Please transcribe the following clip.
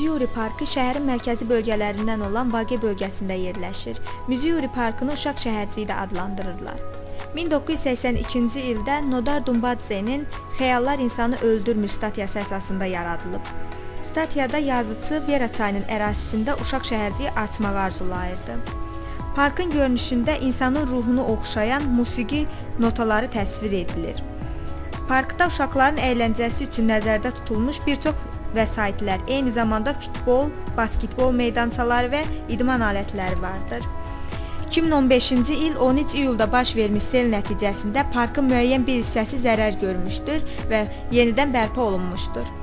Missouri Parkı şəhərin mərkəzi bölgələrindən olan Vaqe bölgəsində yerləşir. Missouri Parkını uşaq şəhərciyi də adlandırırlar. 1982-ci ildə Nodar Dumbadze'nin Xəyallar insanı öldürmür statiyası əsasında yaradılıb. Statiyada yazıçı Vera çayının ərazisində uşaq şəhərciyi açmağı arzulayırdı. Parkın görünüşündə insanın ruhunu oxşayan musiqi notaları təsvir edilir. Parkda uşaqların əyləncəsi üçün nəzərdə tutulmuş bir çox vəsaitlər, eyni zamanda futbol, basketbol meydançaları və idman alətləri vardır. 2015-ci il 13 iyulda baş vermiş sel nəticəsində parkın müəyyən bir hissəsi zərər görmüşdür və yenidən bərpa olunmuşdur.